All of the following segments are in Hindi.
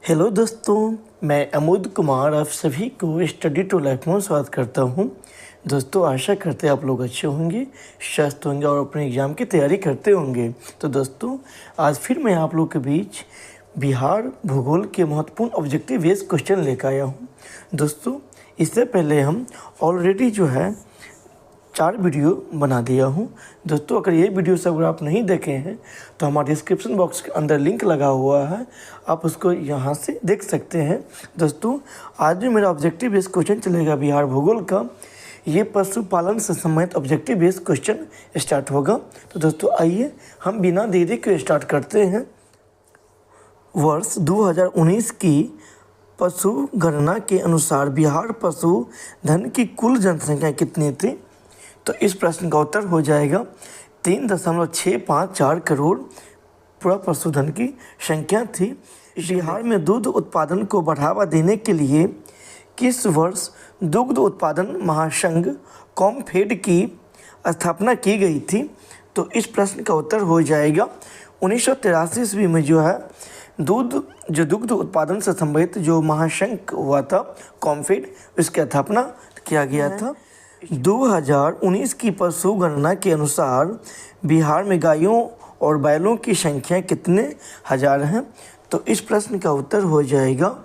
हेलो दोस्तों, मैं अमोद कुमार आप सभी को स्टडी टू लाइफ में स्वागत करता हूं। दोस्तों, आशा करते हैं आप लोग अच्छे होंगे, स्वस्थ होंगे और अपने एग्ज़ाम की तैयारी करते होंगे। तो दोस्तों, आज फिर मैं आप लोग के बीच बिहार भूगोल के महत्वपूर्ण ऑब्जेक्टिव बेस्ड क्वेश्चन लेकर आया हूँ। दोस्तों, इससे पहले हम ऑलरेडी 4 वीडियो बना दिया हूँ। दोस्तों, अगर ये वीडियो सब अगर आप नहीं देखे हैं तो हमारे डिस्क्रिप्शन बॉक्स के अंदर लिंक लगा हुआ है, आप उसको यहाँ से देख सकते हैं। दोस्तों, आज जो मेरा ऑब्जेक्टिव बेस्ड क्वेश्चन चलेगा बिहार भूगोल का, ये पशुपालन से संबंधित ऑब्जेक्टिव बेस्ड क्वेश्चन स्टार्ट होगा। तो दोस्तों, आइए हम बिना देरी के स्टार्ट करते हैं। वर्ष 2019 की पशु गणना के अनुसार बिहार पशुधन की कुल जनसंख्या कितनी थी? तो इस प्रश्न का उत्तर हो जाएगा 3.654 करोड़ पूरा पशुधन की संख्या थी। बिहार में दूध उत्पादन को बढ़ावा देने के लिए किस वर्ष दुग्ध उत्पादन महासंघ कॉमफेड की स्थापना की गई थी? तो इस प्रश्न का उत्तर हो जाएगा 1983 ईस्वी में दुग्ध उत्पादन से संबंधित जो महासंघ हुआ था कॉमफेड, उसकी स्थापना किया गया था। 2019 की पशु गणना के अनुसार बिहार में गायों और बैलों की संख्या कितने हजार हैं? तो इस प्रश्न का उत्तर हो जाएगा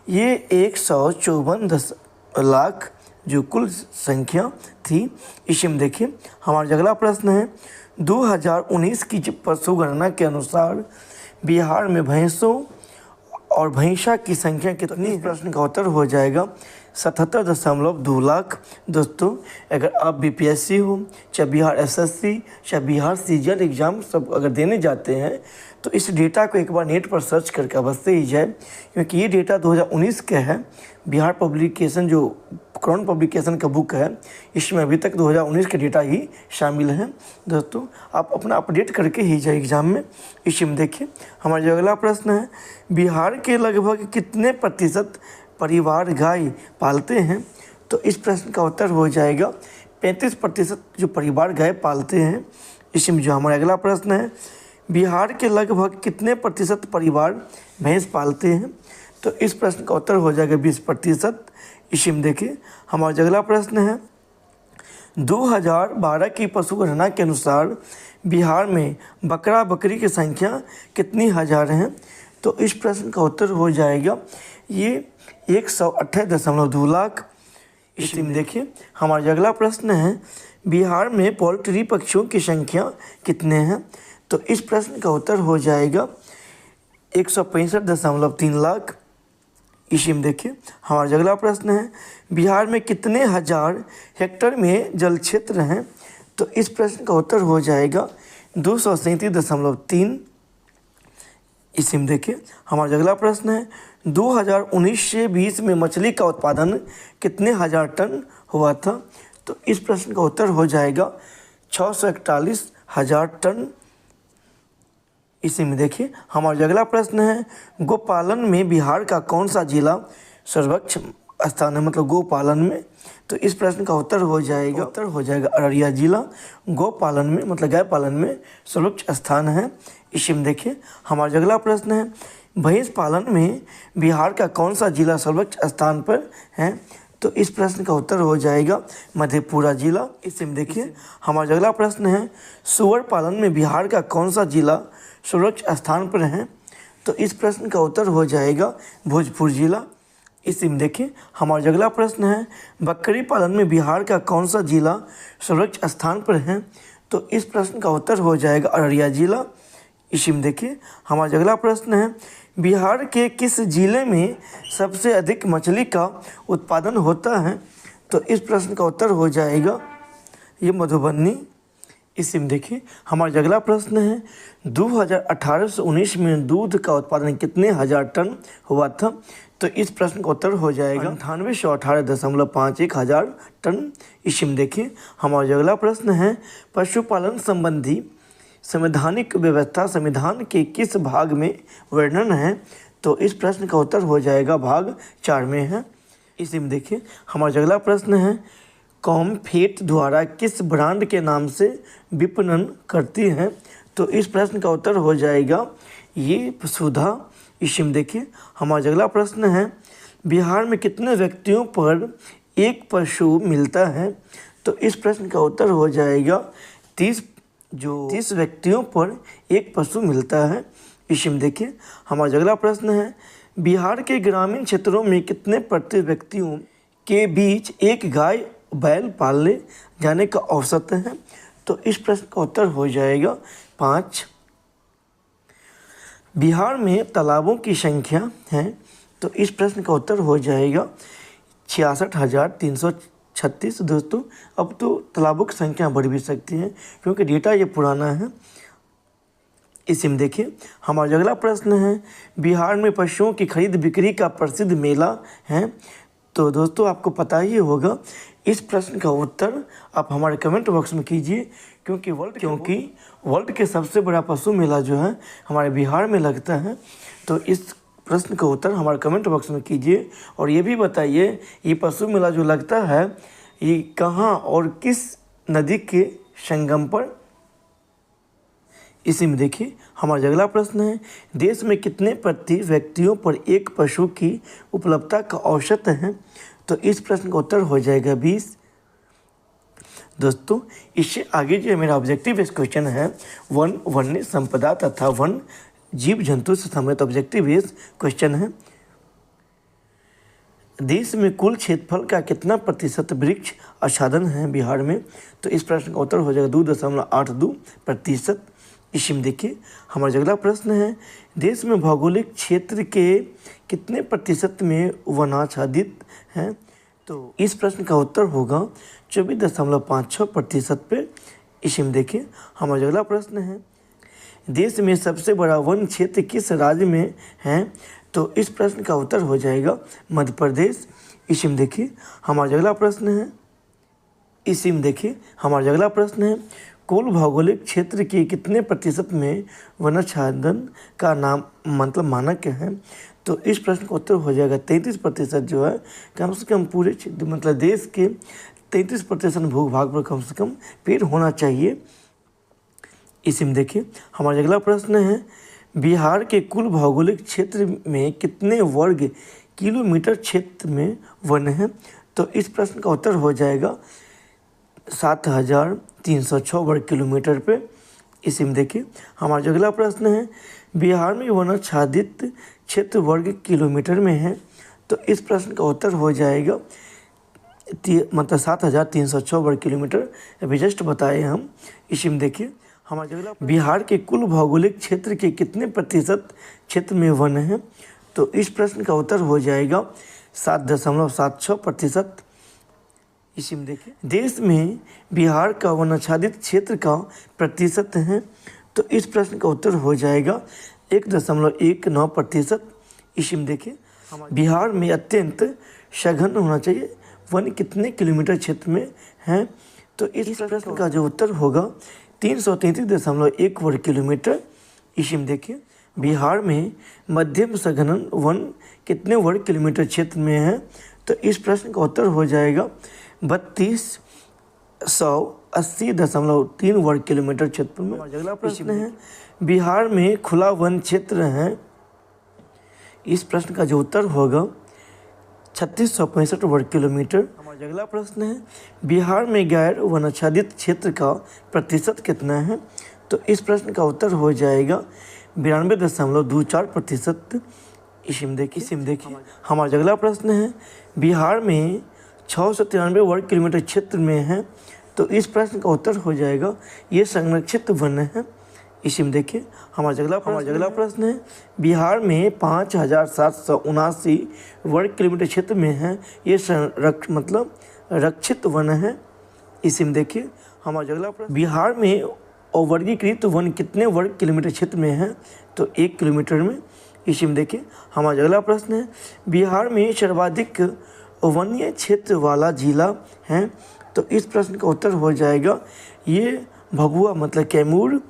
ये 154 लाख जो कुल संख्या थी। इसमें देखिए हमारा अगला प्रश्न है 2019 की पशु गणना के अनुसार बिहार में भैंसों और भैंसा की संख्या कितनी? इस प्रश्न का उत्तर हो जाएगा 77.2 लाख। दोस्तों, अगर आप बीपीएससी हो, चाहे बिहार एसएससी, चाहे बिहार सीजीएल एग्ज़ाम सब अगर देने जाते हैं तो इस डेटा को एक बार नेट पर सर्च करके अवश्य ही जाए, क्योंकि ये डेटा 2019 का है। बिहार पब्लिकेशन जो क्राउन पब्लिकेशन का बुक है, इसमें अभी तक 2019 का डेटा ही शामिल है। दोस्तों, आप अपना अपडेट करके ही जाए एग्ज़ाम में। इसमें देखिए हमारा जो अगला प्रश्न है, बिहार के लगभग कितने प्रतिशत परिवार गाय पालते हैं? तो इस प्रश्न का उत्तर हो जाएगा 35% जो परिवार गाय पालते हैं। इसमें जो हमारा अगला प्रश्न है, बिहार के लगभग कितने प्रतिशत परिवार भैंस पालते हैं? तो इस प्रश्न का उत्तर हो जाएगा 20%। इसमें देखिए हमारा अगला प्रश्न है 2012 की पशु गणना के अनुसार बिहार में बकरा बकरी की संख्या कितनी हजार हैं? तो इस प्रश्न का उत्तर हो जाएगा ये 128.2 लाख। इसमें देखिए हमारा अगला प्रश्न है बिहार में पोल्ट्री पक्षियों की संख्या कितने हैं? तो इस प्रश्न का उत्तर हो जाएगा 165.3 लाख। इसमें देखिए हमारा अगला प्रश्न है बिहार में कितने हजार हेक्टेयर में जल क्षेत्र हैं? तो इस प्रश्न का उत्तर हो जाएगा 237.3। इसमें देखिए हमारा अगला प्रश्न है 2019 से 20 में मछली का उत्पादन कितने हजार टन हुआ था? तो इस प्रश्न का उत्तर हो जाएगा 641 हजार टन। इसी में देखिए हमारा अगला प्रश्न है गोपालन में बिहार का कौन सा जिला सर्वोच्च स्थान है, मतलब गोपालन में? तो इस प्रश्न का उत्तर हो जाएगा अररिया जिला गोपालन में, मतलब गाय पालन में सर्वोच्च स्थान है। इसी में देखिए हमारा अगला प्रश्न है भैंस पालन में बिहार का कौन सा जिला सर्वोच्च स्थान पर है? तो इस प्रश्न का उत्तर हो जाएगा मधेपुरा जिला। इसी में देखिए हमारा अगला प्रश्न है सूअर पालन में बिहार का कौन सा जिला सर्वोच्च स्थान पर है? तो इस प्रश्न का उत्तर हो जाएगा भोजपुर जिला। इसी में देखिए हमारा अगला प्रश्न है बकरी पालन में बिहार का कौन सा जिला सर्वोच्च स्थान पर है? तो इस प्रश्न का उत्तर हो जाएगा अररिया जिला। इसी में देखिए हमारा अगला प्रश्न है बिहार के किस जिले में सबसे अधिक मछली का उत्पादन होता है? तो इस प्रश्न का उत्तर हो जाएगा ये मधुबनी। इसी में देखिए हमारा अगला प्रश्न है 2018 से 19 में दूध का उत्पादन कितने हजार टन हुआ था? तो इस प्रश्न का उत्तर हो जाएगा 9818.51 हजार टन। इसी में देखिए हमारा अगला प्रश्न है पशुपालन संबंधी संवैधानिक व्यवस्था संविधान के किस भाग में वर्णन है? तो इस प्रश्न का उत्तर हो जाएगा भाग 4 में है। इसी में देखिए हमारा अगला प्रश्न है कॉमफेड द्वारा किस ब्रांड के नाम से विपणन करती है? तो इस प्रश्न का उत्तर हो जाएगा ये सुधा इसी में देखिए हमारा अगला प्रश्न है, बिहार में कितने व्यक्तियों पर एक पशु मिलता है? तो इस प्रश्न का उत्तर हो जाएगा 30 व्यक्तियों पर एक पशु मिलता है। इसी में देखिए हमारा अगला प्रश्न है, बिहार के ग्रामीण क्षेत्रों में कितने प्रति व्यक्तियों के बीच एक गाय बैल पालने जाने का औसत है? तो इस प्रश्न का उत्तर हो जाएगा 5। बिहार में तालाबों की संख्या है? तो इस प्रश्न का उत्तर हो जाएगा 66,336। दोस्तों अब तो तालाबों की संख्या बढ़ भी सकती है क्योंकि डेटा ये पुराना है। इसी में देखिए हमारा अगला प्रश्न है, बिहार में पशुओं की खरीद बिक्री का प्रसिद्ध मेला है? तो दोस्तों आपको पता ही होगा। इस प्रश्न का उत्तर आप हमारे कमेंट बॉक्स में कीजिए क्योंकि वर्ल्ड के सबसे बड़ा पशु मेला जो है हमारे बिहार में लगता है। तो इस प्रश्न का उत्तर हमारे कमेंट बॉक्स में कीजिए और ये भी बताइए ये पशु मेला जो लगता है ये कहाँ और किस नदी के संगम पर? इसी में देखिए हमारा अगला प्रश्न है, देश में कितने प्रति व्यक्तियों पर एक पशु की उपलब्धता का औसत है? तो इस प्रश्न का उत्तर हो जाएगा 20। दोस्तों इससे आगे जो मेरा ऑब्जेक्टिव बेस्ड क्वेश्चन है वन्य संपदा तथा वन जीव जंतु से संबंधित ऑब्जेक्टिव बेस्ड क्वेश्चन है। देश में कुल क्षेत्रफल का कितना प्रतिशत वृक्ष आच्छादन है बिहार में? तो इस प्रश्न का उत्तर हो जाएगा 2.82%। इसी में देखिए हमारा अगला प्रश्न है, देश में भौगोलिक क्षेत्र के कितने प्रतिशत में वनाच्छादित हैं? तो इस प्रश्न का उत्तर होगा 24.56% पे। इसी में देखिए हमारा अगला प्रश्न है, देश में सबसे बड़ा वन क्षेत्र किस राज्य में है? तो इस प्रश्न का उत्तर हो जाएगा मध्य प्रदेश। इसी में देखिए हमारा अगला प्रश्न है, कुल भौगोलिक क्षेत्र के कितने प्रतिशत में वनाच्छादन का नाम मतलब मानक है? तो इस प्रश्न का उत्तर हो जाएगा 33% जो है कम से कम पूरे मतलब देश के 33% भूभाग पर कम से कम पेड़ होना चाहिए। इसी में देखिए हमारा अगला प्रश्न है, बिहार के कुल भौगोलिक क्षेत्र में कितने वर्ग किलोमीटर क्षेत्र में वन है? तो इस प्रश्न का उत्तर हो जाएगा 7,306 वर्ग किलोमीटर पे। इसी में देखिए हमारा अगला प्रश्न है, बिहार में वनाच्छादित क्षेत्र वर्ग किलोमीटर में है? तो इस प्रश्न का उत्तर हो जाएगा मतलब 7,306 वर्ग किलोमीटर, अभी जस्ट बताए हम। इसी में देखिए हमारा अगला, बिहार के कुल भौगोलिक क्षेत्र के कितने प्रतिशत क्षेत्र में वन है? तो इस प्रश्न का उत्तर हो जाएगा 7.76%। इसी में देखिए देश में बिहार का वनाच्छादित क्षेत्र का प्रतिशत है? तो इस प्रश्न का उत्तर हो जाएगा 1.19%। इसी में देखिए बिहार में अत्यंत सघन होना चाहिए वन कितने किलोमीटर क्षेत्र में है? तो इस प्रश्न का जो उत्तर होगा 333.1 वर्ग किलोमीटर। इसी में देखिए बिहार में मध्यम सघन वन कितने वर्ग किलोमीटर क्षेत्र में है? तो इस प्रश्न का उत्तर हो जाएगा 3280.3 वर्ग किलोमीटर क्षेत्र में। अगला प्रश्न है, बिहार में खुला वन क्षेत्र है? इस प्रश्न का जो उत्तर होगा 3665 वर्ग किलोमीटर। हमारा अगला प्रश्न है, बिहार में गैर वनाच्छादित क्षेत्र का प्रतिशत कितना है? तो इस प्रश्न का उत्तर हो जाएगा 92.24%। इसी में देखिए हमारा अगला प्रश्न है, बिहार में 693 वर्ग किलोमीटर क्षेत्र में है? तो इस प्रश्न का उत्तर हो जाएगा ये संरक्षित वन है। इसी में देखिए हमारा अगला प्रश्न है, बिहार में 5779 वर्ग किलोमीटर क्षेत्र में है, ये रक्षित वन है। इसी में देखिए हमारा अगला प्रश्न, बिहार में अवर्गीकृत वन कितने वर्ग किलोमीटर क्षेत्र में है? तो 1 किलोमीटर में। इसी में देखिए हमारा अगला प्रश्न है, बिहार में सर्वाधिक वन्य क्षेत्र वाला जिला है? तो इस प्रश्न का उत्तर हो जाएगा ये भभुआ मतलब कैमूर।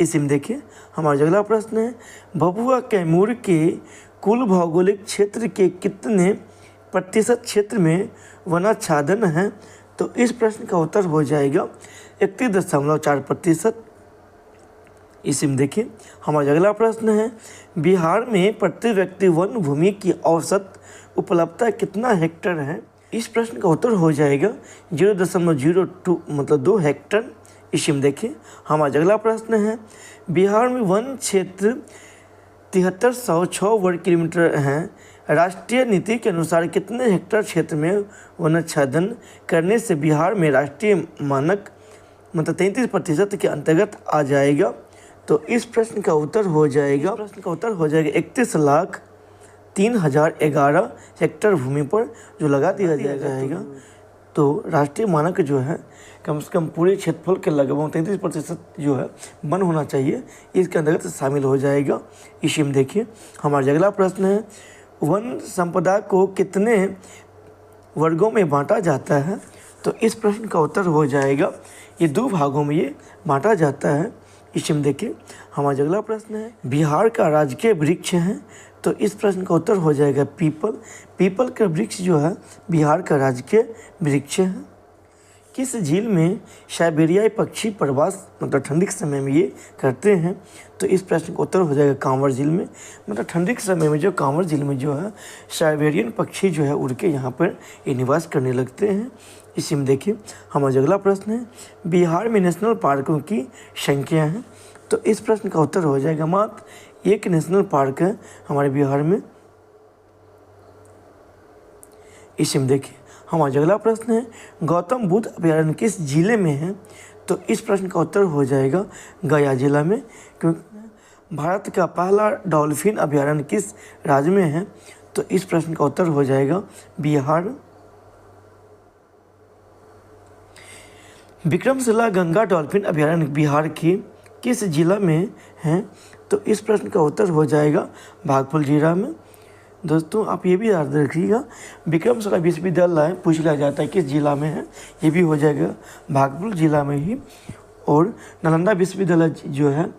इसी में देखिए हमारा अगला प्रश्न है, भभुआ कैमूर के कुल भौगोलिक क्षेत्र के कितने प्रतिशत क्षेत्र में वनाच्छादन है? तो इस प्रश्न का उत्तर हो जाएगा 31.4%। इसी में देखिए हमारा अगला प्रश्न है, बिहार में प्रति व्यक्ति वन भूमि की औसत उपलब्धता कितना हेक्टेयर है? इस प्रश्न का उत्तर हो जाएगा 0.02 मतलब 2 हेक्टेयर। इसी में देखिए हमारा अगला प्रश्न है, बिहार में वन क्षेत्र 7306 वर्ग किलोमीटर हैं। राष्ट्रीय नीति के अनुसार कितने हेक्टेयर क्षेत्र में वनाच्छादन करने से बिहार में राष्ट्रीय मानक मतलब 33% के अंतर्गत आ जाएगा? तो इस प्रश्न का उत्तर हो जाएगा 31,03,011 हेक्टेयर भूमि पर जो लगा दिया जाएगा। तो राष्ट्रीय मानक जो है कम से कम पूरे क्षेत्रफल के लगभग 33% जो है वन होना चाहिए, इसके अंतर्गत शामिल हो जाएगा। इसी में देखिए हमारा अगला प्रश्न है, वन संपदा को कितने वर्गों में बांटा जाता है? तो इस प्रश्न का उत्तर हो जाएगा ये 2 भागों में ये बांटा जाता है। इसी में देखिए हमारा अगला प्रश्न है, बिहार का राजकीय वृक्ष है? तो इस प्रश्न का उत्तर हो जाएगा पीपल। पीपल का वृक्ष जो है बिहार का राजकीय वृक्ष है। किस झील में साइबेरियाई पक्षी प्रवास मतलब ठंडी के समय में ये करते हैं? तो इस प्रश्न का उत्तर हो जाएगा कांवर झील में। मतलब ठंडी के समय में जो कांवर झील में जो है साइबेरियन पक्षी जो है उड़ के यहाँ पर ये निवास करने लगते हैं। इसी में देखिए हमारा अगला प्रश्न है, बिहार में नेशनल पार्कों की संख्या है? तो इस प्रश्न का उत्तर हो जाएगा मात्र 1 नेशनल पार्क है हमारे बिहार में। इसी में देखिए हमारा अगला प्रश्न है, गौतम बुद्ध अभयारण्य किस जिले में है? तो इस प्रश्न का उत्तर हो जाएगा गया जिला में। क्योंकि भारत का पहला डॉल्फिन अभयारण्य किस राज्य में है? तो इस प्रश्न का उत्तर हो जाएगा बिहार। विक्रमशिला गंगा डॉल्फिन अभयारण्य बिहार की किस जिला में है? तो इस प्रश्न का उत्तर हो जाएगा भागलपुर जिला में। दोस्तों आप ये भी याद रखिएगा, विक्रमशिला विश्वविद्यालय पूछ लिया जाता है किस जिला में है, ये भी हो जाएगा भागलपुर जिला में ही। और नालंदा विश्वविद्यालय जो है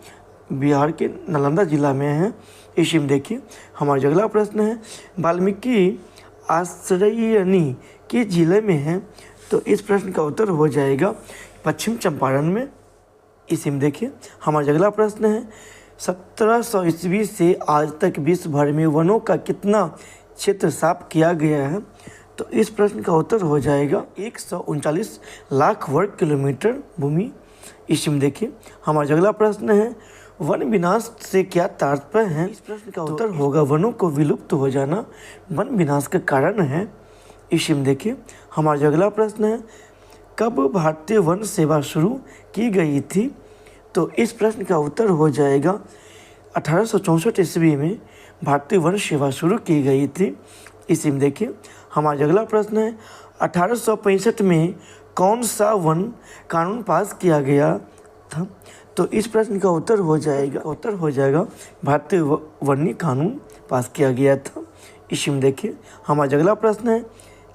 बिहार के नालंदा जिला में है। इसी में देखिए हमारा अगला प्रश्न है, वाल्मीकि आश्रयनी किस जिले में है? तो इस प्रश्न का उत्तर हो जाएगा पश्चिम चंपारण में। इसी में देखिए हमारा अगला प्रश्न है, 1700 ईस्वी से आज तक विश्व भर में वनों का कितना क्षेत्र साफ किया गया है? तो इस प्रश्न का उत्तर हो जाएगा 139 लाख वर्ग किलोमीटर भूमि। इसी में देखिए हमारा अगला प्रश्न है, वन विनाश से क्या तात्पर्य है? इस प्रश्न का उत्तर होगा वनों को विलुप्त हो जाना वन विनाश का कारण है। इसी में देखिए हमारा अगला प्रश्न है, कब भारतीय वन सेवा शुरू की गई थी? तो इस प्रश्न का उत्तर हो जाएगा 1864 ईस्वी में भारतीय वन सेवा शुरू की गई थी। इसी में देखिए हमारा अगला प्रश्न है, 1865 में कौन सा वन कानून पास किया गया था? तो इस प्रश्न का उत्तर हो जाएगा भारतीय वन्य कानून पास किया गया था। इसी में देखिए हमारा अगला प्रश्न है,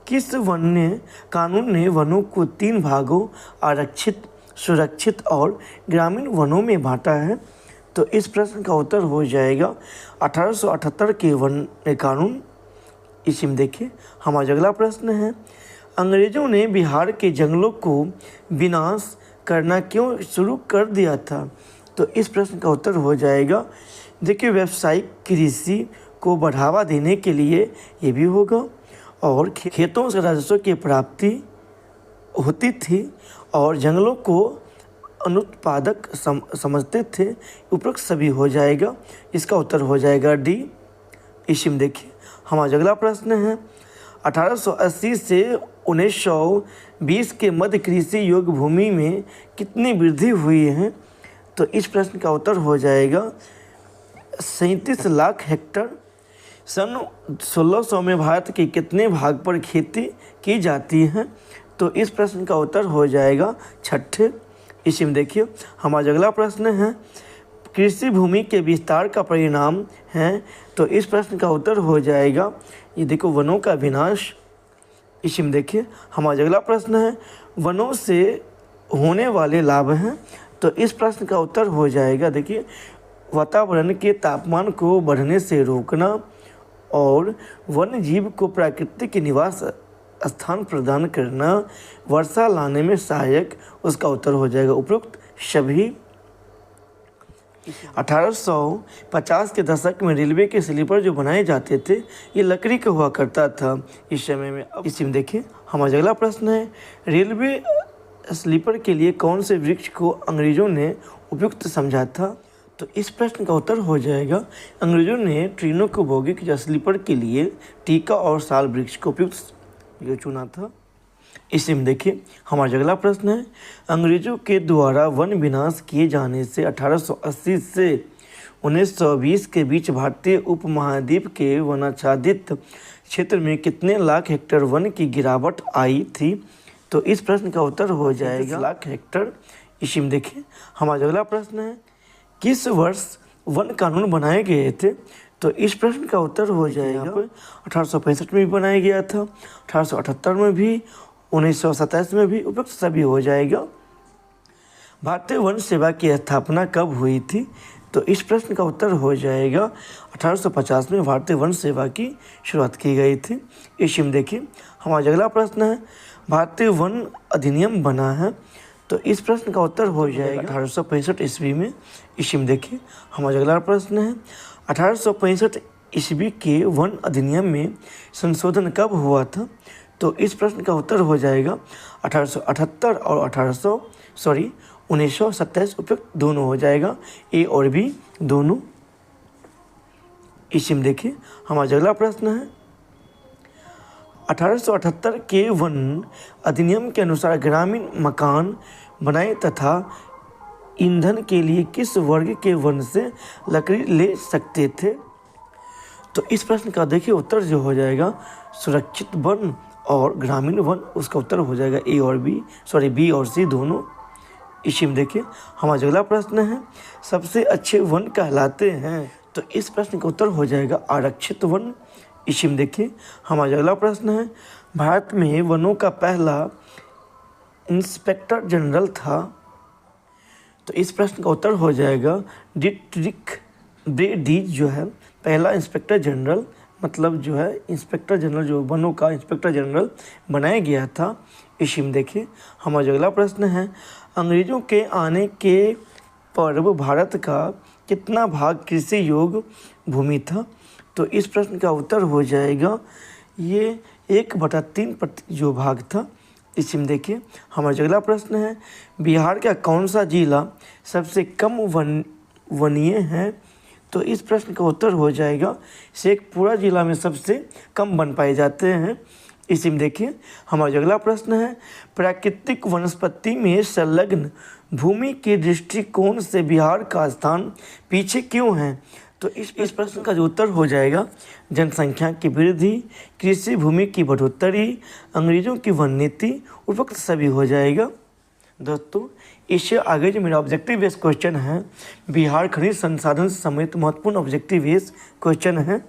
किस वन्य कानून ने वनों को 3 भागों आरक्षित, सुरक्षित और ग्रामीण वनों में बांटा है? तो इस प्रश्न का उत्तर हो जाएगा 1878 के वन्य कानून। इसी में देखिए हमारा अगला प्रश्न है, अंग्रेजों ने बिहार के जंगलों को विनाश करना क्यों शुरू कर दिया था? तो इस प्रश्न का उत्तर हो जाएगा, देखिए व्यावसायिक कृषि को बढ़ावा देने के लिए ये भी होगा, और खेतों से राजस्व की प्राप्ति होती थी और जंगलों को अनुत्पादक समझते थे। उपरोक्त सभी हो जाएगा, इसका उत्तर हो जाएगा डी। इसी में देखिए हमारा अगला प्रश्न है, 1880 से 1920 के मध्य कृषि योग्य भूमि में कितनी वृद्धि हुई है? तो इस प्रश्न का उत्तर हो जाएगा 37 लाख हेक्टेयर। सन 1600 में भारत के कितने भाग पर खेती की जाती है? तो इस प्रश्न का उत्तर हो जाएगा 6ठे। इसी में देखिए हमारा अगला प्रश्न है, कृषि भूमि के विस्तार का परिणाम है? तो इस प्रश्न का उत्तर हो जाएगा ये देखो वनों का विनाश। इसी में देखिए हमारा अगला प्रश्न है, वनों से होने वाले लाभ हैं? तो इस प्रश्न का उत्तर हो जाएगा देखिए वातावरण के तापमान को बढ़ने से रोकना और वन्य जीव को प्राकृतिक निवास स्थान प्रदान करना, वर्षा लाने में सहायक। उसका उत्तर हो जाएगा उपरोक्त सभी। 1850 के दशक में रेलवे के स्लीपर जो बनाए जाते थे ये लकड़ी का हुआ करता था इस समय में। अब इसी में देखिए हमारा अगला प्रश्न है, रेलवे स्लीपर के लिए कौन से वृक्ष को अंग्रेजों ने उपयुक्त समझा था? तो इस प्रश्न का उत्तर हो जाएगा, अंग्रेजों ने ट्रेनों को बोगी या स्लीपर के लिए टीका और साल वृक्ष को उपयुक्त चुना था। इसी में देखिए हमारा अगला प्रश्न है, अंग्रेजों के द्वारा वन विनाश किए जाने से 1880 से 1920 के बीच भारतीय उपमहाद्वीप के वनाच्छादित क्षेत्र में कितने लाख हेक्टेयर वन की गिरावट आई थी? तो इस प्रश्न का उत्तर हो जाएगा 30 लाख हेक्टेयर। इसी में देखिए हमारा अगला प्रश्न है, किस वर्ष वन कानून बनाए गए थे? तो इस प्रश्न का उत्तर हो जाएगा 1865 में भी बनाया गया था, 1878 में भी, 1927 में भी, उपयुक्त सभी हो जाएगा। भारतीय वन सेवा की स्थापना कब हुई थी? तो इस प्रश्न का उत्तर हो जाएगा 1850 में भारतीय वन सेवा की शुरुआत की गई थी। इसी में देखिए हमारा अगला प्रश्न है, भारतीय वन अधिनियम बना है? तो इस प्रश्न का उत्तर हो जाएगा 1865 ईस्वी में। इसी में देखिए हमारा अगला प्रश्न है, 1865 ईस्वी के वन अधिनियम में संशोधन कब हुआ था? तो इस प्रश्न का उत्तर हो जाएगा 1878 और 1927 उपयुक्त दोनों हो जाएगा, ए और बी दोनों। इसी में देखिए हमारा अगला प्रश्न है, 1878 के वन अधिनियम के अनुसार ग्रामीण मकान बनाए तथा ईंधन के लिए किस वर्ग के वन से लकड़ी ले सकते थे? तो इस प्रश्न का देखिए उत्तर जो हो जाएगा सुरक्षित वन और ग्रामीण वन, उसका उत्तर हो जाएगा ए और बी, बी और सी दोनों। इसी में देखिए हमारा अगला प्रश्न है, सबसे अच्छे वन कहलाते हैं? तो इस प्रश्न का उत्तर हो जाएगा आरक्षित वन। इसी में देखिए हमारा अगला प्रश्न है, भारत में वनों का पहला इंस्पेक्टर जनरल था? तो इस प्रश्न का उत्तर हो जाएगा डिट्रिक ब्रेडीज जो है पहला इंस्पेक्टर जनरल, मतलब जो है इंस्पेक्टर जनरल, जो वनों का इंस्पेक्टर जनरल बनाया गया था। इसी में देखिए हमारा अगला प्रश्न है, अंग्रेजों के आने के पूर्व भारत का कितना भाग कृषि योग्य भूमि था? तो इस प्रश्न का उत्तर हो जाएगा ये 1/3 जो भाग था। इसी में देखिए हमारा अगला प्रश्न है, बिहार का कौन सा जिला सबसे कम वनीय है? तो इस प्रश्न का उत्तर हो जाएगा शेखपुरा जिला में सबसे कम वन पाए जाते हैं। इसी में देखिए हमारा अगला प्रश्न है, प्राकृतिक वनस्पति में संलग्न भूमि के दृष्टिकोण से बिहार का स्थान पीछे क्यों है? तो इस प्रश्न का जो उत्तर हो जाएगा जनसंख्या की वृद्धि, कृषि भूमि की बढ़ोतरी, अंग्रेजों की वन नीति, उपयुक्त सभी हो जाएगा। दोस्तों इससे आगे जो मेरा ऑब्जेक्टिव बेस्ड क्वेश्चन है, बिहार खनिज संसाधन समेत महत्वपूर्ण ऑब्जेक्टिव बेस्ड क्वेश्चन है।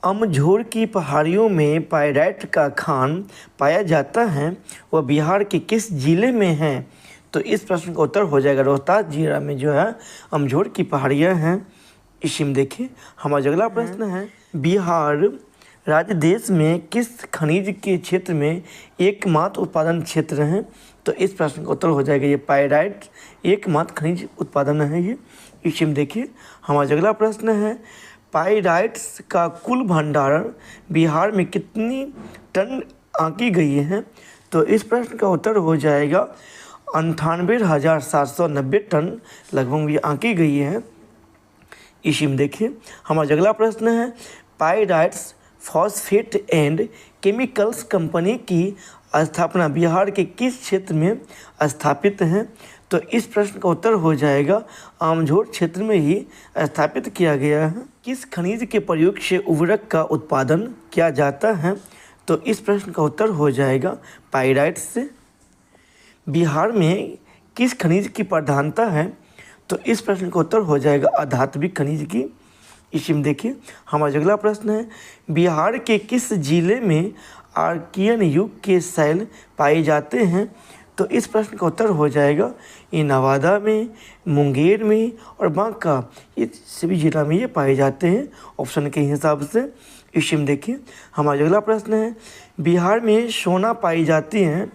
अमझोर की पहाड़ियों में पाइराइट का खान पाया जाता है, वह बिहार के किस जिले में है? तो इस प्रश्न का उत्तर हो जाएगा रोहतास जिला में जो है अमझोर की पहाड़ियाँ हैं। इसी में देखिए हमारा अगला प्रश्न है, बिहार राज्य देश में किस खनिज के क्षेत्र में एकमात्र उत्पादन क्षेत्र है? तो इस प्रश्न का उत्तर हो जाएगा ये पाइराइट एकमात्र खनिज उत्पादन है ये। इसी में देखिए हमारा अगला प्रश्न है, पाइराइट्स का कुल भंडारण बिहार में कितनी टन आंकी गई है? तो इस प्रश्न का उत्तर हो जाएगा 98,790 टन लगभग ये आंकी गई है। इसी में देखिए हमारा अगला प्रश्न है, pyrites phosphate and chemicals company की स्थापना बिहार के किस क्षेत्र में स्थापित है? तो इस प्रश्न का उत्तर हो जाएगा अमझोर क्षेत्र में ही स्थापित किया गया है। किस खनिज के प्रयोग से उर्वरक का उत्पादन किया जाता है? तो इस प्रश्न का उत्तर हो जाएगा पाइराइट से। बिहार में किस खनिज की प्रधानता है? तो इस प्रश्न का उत्तर हो जाएगा अधात्विक खनिज की। इसी में देखिए हमारा अगला प्रश्न है, बिहार के किस जिले में आर्कियन युग के शैल पाए जाते हैं? तो इस प्रश्न का उत्तर हो जाएगा ये नवादा में, मुंगेर में और बांका, ये सभी जिला में ये पाए जाते हैं ऑप्शन के हिसाब से। इसी में देखिए हमारा अगला प्रश्न है, बिहार में सोना पाई जाती हैं?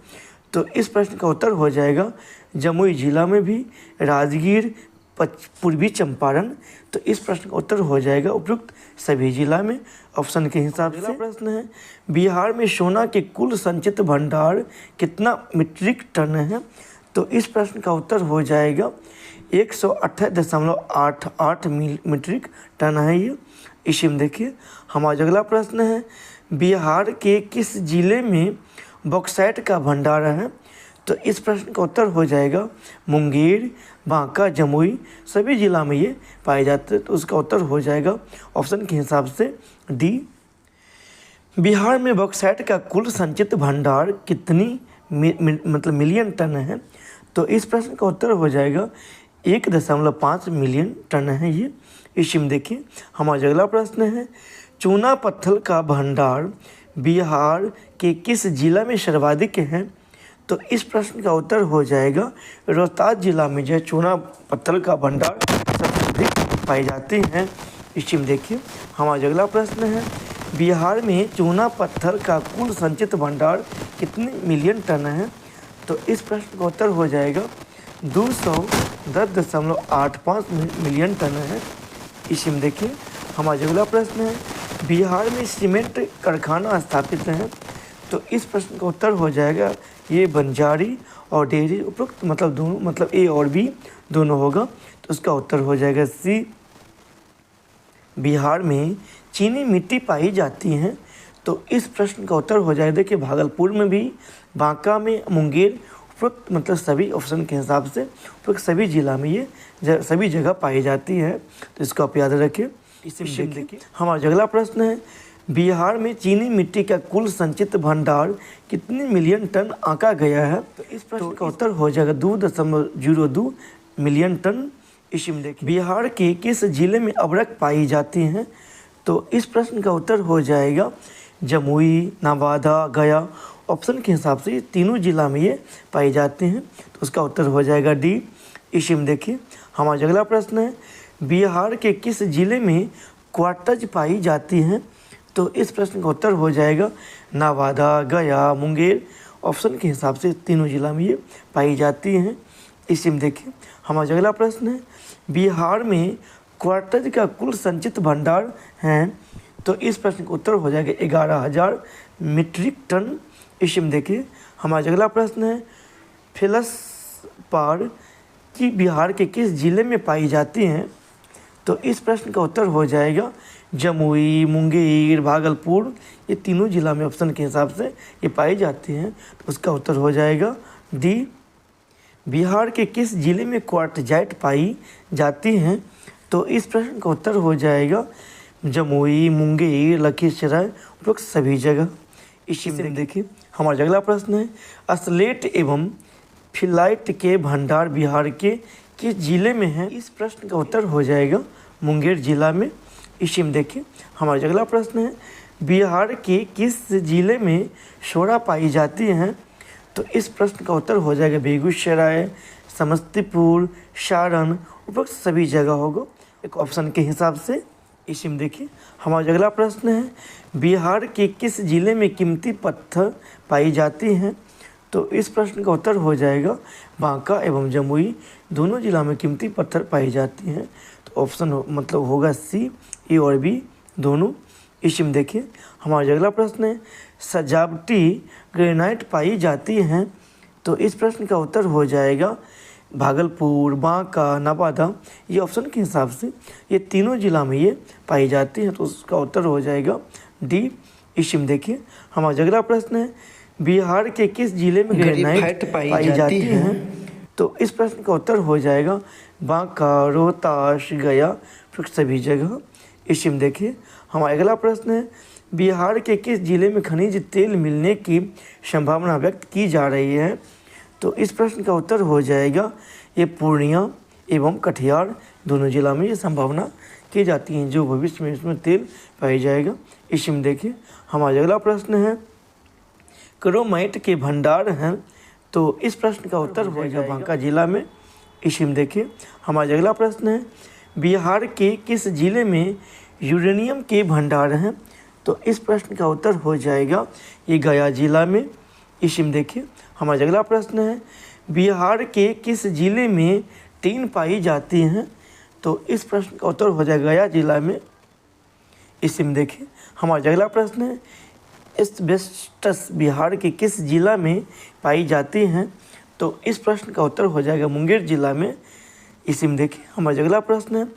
तो इस प्रश्न का उत्तर हो जाएगा जमुई जिला में भी, राजगीर, पूर्वी चंपारण। तो इस प्रश्न का उत्तर हो जाएगा उपयुक्त सभी जिला में ऑप्शन के हिसाब से। अगला प्रश्न है बिहार में सोना के कुल संचित भंडार कितना मीट्रिक टन है। तो इस प्रश्न का उत्तर हो जाएगा 128.88 मीट्रिक टन है ये। इसी में देखिए हमारा अगला प्रश्न है बिहार के किस जिले में बॉक्साइट का भंडार है। तो इस प्रश्न का उत्तर हो जाएगा मुंगेर, बांका, जमुई सभी जिला में ये पाए जाते हैं। तो उसका उत्तर हो जाएगा ऑप्शन के हिसाब से डी। बिहार में बॉक्साइट का कुल संचित भंडार कितनी मतलब मिलियन टन है। तो इस प्रश्न का उत्तर हो जाएगा 1.5 मिलियन टन है ये। इसी में देखिए हमारा अगला प्रश्न है चूना पत्थर का भंडार बिहार के किस जिला में सर्वाधिक है। तो इस प्रश्न का उत्तर हो जाएगा रोहतास जिला में जो चूना पत्थर का भंडार सबसे अधिक पाए जाते हैं। इसी में देखिए हमारा अगला प्रश्न है बिहार में चूना पत्थर का कुल संचित भंडार कितने मिलियन टन है। तो इस प्रश्न का उत्तर हो जाएगा 210.85 मिलियन टन है। इसी में देखिए हमारा अगला प्रश्न है बिहार में सीमेंट कारखाना स्थापित है। तो इस प्रश्न का उत्तर हो जाएगा ये बंजारी और डेयरी उपयुक्त मतलब दोनों मतलब ए और बी दोनों होगा। तो उसका उत्तर हो जाएगा सी। बिहार में चीनी मिट्टी पाई जाती है। तो इस प्रश्न का उत्तर हो जाएगा देखिए भागलपुर में भी, बांका में, मुंगेर उपयुक्त मतलब सभी ऑप्शन के हिसाब से उपयुक्त सभी जिला में ये सभी जगह पाई जाती है। तो इसको आप याद रखिए। इसी में देखिए हमारा अगला प्रश्न है बिहार में चीनी मिट्टी का कुल संचित भंडार कितने मिलियन टन आंका गया है। तो इस प्रश्न का उत्तर हो जाएगा 2.02 मिलियन टन। इसी में देखिए बिहार के किस जिले में अबरख पाई जाती हैं। तो इस प्रश्न का उत्तर हो जाएगा जमुई, नवादा, गया ऑप्शन के हिसाब से ये तीनों जिला में ये पाई जाते हैं। तो उसका उत्तर हो जाएगा डी। इसी में देखिए हमारा अगला प्रश्न है बिहार के किस जिले में क्वार्टज पाई जाती हैं। तो इस प्रश्न का उत्तर हो जाएगा नवादा, गया, मुंगेर ऑप्शन के हिसाब से तीनों जिला में ये पाई जाती हैं। इसी में देखिए हमारा अगला प्रश्न है बिहार में क्वार्टज का कुल संचित भंडार हैं। तो इस प्रश्न का उत्तर हो जाएगा 11,000 मीट्रिक टन। इसी में देखिए हमारा अगला प्रश्न है फेल्सपार की बिहार के किस जिले में पाई जाती हैं। तो इस प्रश्न का उत्तर हो जाएगा जमुई, मुंगेर, भागलपुर ये तीनों जिला में ऑप्शन के हिसाब से ये पाई जाती हैं। तो उसका उत्तर हो जाएगा डी। बिहार के किस जिले में क्वार्टजाइट पाई जाती हैं। तो इस प्रश्न का उत्तर हो जाएगा जमुई, मुंगेर, लखीसराय उपयुक्त सभी जगह। इसी में देखिए हमारा अगला प्रश्न है असलेट एवं फिलाइट के भंडार बिहार के किस जिले में है। इस प्रश्न का उत्तर हो जाएगा मुंगेर जिला में। इसी में देखिए हमारा अगला प्रश्न है बिहार के किस जिले में सोडा पाई जाती हैं। तो इस प्रश्न का उत्तर हो जाएगा बेगूसराय, समस्तीपुर, सारण उपयुक्त सभी जगह होगा एक ऑप्शन के हिसाब से। इसी में देखिए हमारा अगला प्रश्न है बिहार के किस जिले में कीमती पत्थर पाई जाती हैं। तो इस प्रश्न का उत्तर हो जाएगा बांका एवं जमुई दोनों जिला में कीमती पत्थर पाई जाती हैं। तो ऑप्शन मतलब होगा सी, ए और बी दोनों। इसी में देखिए हमारा अगला प्रश्न है सजावटी ग्रेनाइट पाई जाती हैं। तो इस प्रश्न का उत्तर हो जाएगा भागलपुर, बांका, नवादा ये ऑप्शन के हिसाब से ये तीनों जिला में ये पाई जाती हैं। तो उसका उत्तर हो जाएगा डी। इसी में देखिए हमारा अगला प्रश्न है बिहार के किस जिले में ग्रेनाइट पाई जाती हैं। तो इस प्रश्न का उत्तर हो जाएगा बांका, रोहतास, गया फिर सभी जगह। इसी में देखिए हमारा अगला प्रश्न है बिहार के किस जिले में खनिज तेल मिलने की संभावना व्यक्त की जा रही है। तो इस प्रश्न का उत्तर हो जाएगा ये पूर्णिया एवं कटिहार दोनों जिला में ये संभावना की जाती है जो भविष्य में इसमें तेल पाई जाएगा। इसी में देखिए हमारा अगला प्रश्न है क्रोमाइट के भंडार हैं। तो इस प्रश्न का उत्तर हो जाएगा बांका जिला में। इसी में देखिए हमारा अगला प्रश्न है बिहार के किस जिले में यूरेनियम के भंडार हैं। तो इस प्रश्न का उत्तर हो जाएगा ये गया जिला में। इसी में देखिए हमारा अगला प्रश्न है बिहार के किस जिले में 3 पाई जाती हैं। तो इस प्रश्न का उत्तर हो जाएगा गया जिला में। इसी में देखिए हमारा अगला प्रश्न है, एस्बेस्टस बिहार के किस जिला में पाई जाती हैं? तो इस प्रश्न का उत्तर हो जाएगा मुंगेर जिला में। इसी में देखिए हमारा अगला प्रश्न है,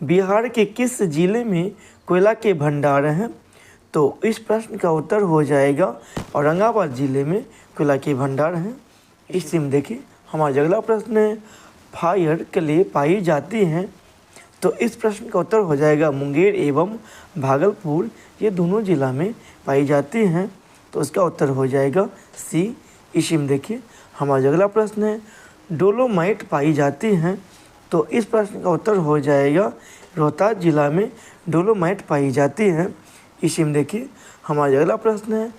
बिहार के किस जिले में कोयला के भंडार हैं? तो इस प्रश्न का उत्तर हो जाएगा औरंगाबाद जिले में कोयला के भंडार हैं। इसी में देखिए हमारा अगला प्रश्न है, फायर क्ले पाई जाती हैं? तो इस प्रश्न का उत्तर हो जाएगा मुंगेर एवं भागलपुर, ये दोनों जिला में पाई जाती हैं। तो इसका उत्तर हो जाएगा सी। इसी में देखिए हमारा अगला प्रश्न है, डोलोमाइट पाई जाती हैं? तो इस प्रश्न का उत्तर हो जाएगा रोहतास जिला में डोलोमाइट पाई जाती हैं। इसी में देखिए हमारा अगला प्रश्न है,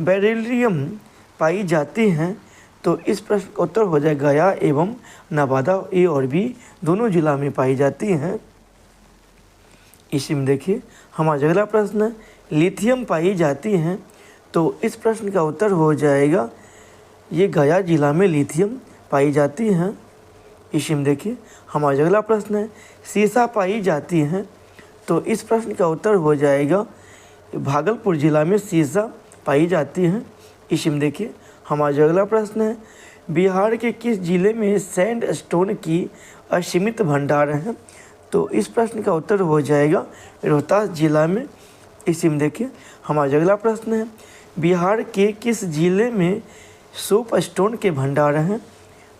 बेरिलियम पाई जाती हैं? तो इस प्रश्न का उत्तर हो जाएगा गया एवं नवादा, ए और बी दोनों जिला में पाई जाती हैं। इसी में देखिए हमारा अगला प्रश्न है, लिथियम पाई जाती हैं? तो इस प्रश्न का उत्तर हो जाएगा ये गया जिला में लिथियम पाई जाती हैं। इसी में देखिए हमारा अगला प्रश्न है, सीसा पाई जाती हैं? तो इस प्रश्न का उत्तर हो जाएगा भागलपुर जिला में सीसा पाई जाती हैं। इसी में देखिए हमारा अगला प्रश्न है, बिहार के किस जिले में सैंडस्टोन की असीमित भंडार हैं? तो इस प्रश्न का उत्तर हो जाएगा रोहतास जिला में। इसी में देखिए हमारा अगला प्रश्न है, बिहार के किस जिले में सोप स्टोन के भंडार हैं?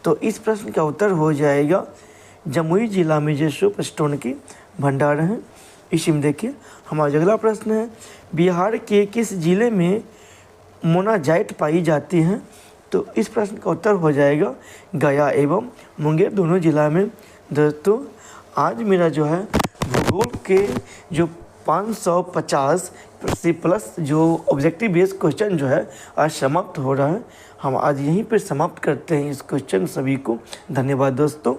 तो इस प्रश्न का उत्तर हो जाएगा जमुई जिला में जो सोप स्टोन की भंडार हैं। इसी में देखिए हमारा अगला प्रश्न है, बिहार के किस जिले में मोनाजाइट पाई जाती हैं? तो इस प्रश्न का उत्तर हो जाएगा गया एवं मुंगेर दोनों जिला में। दोस्तों आज मेरा जो है भूगोल के जो 550 से प्लस जो ऑब्जेक्टिव बेस्ड क्वेश्चन जो है आज समाप्त हो रहा है। हम आज यहीं पर समाप्त करते हैं इस क्वेश्चन सभी को। धन्यवाद दोस्तों।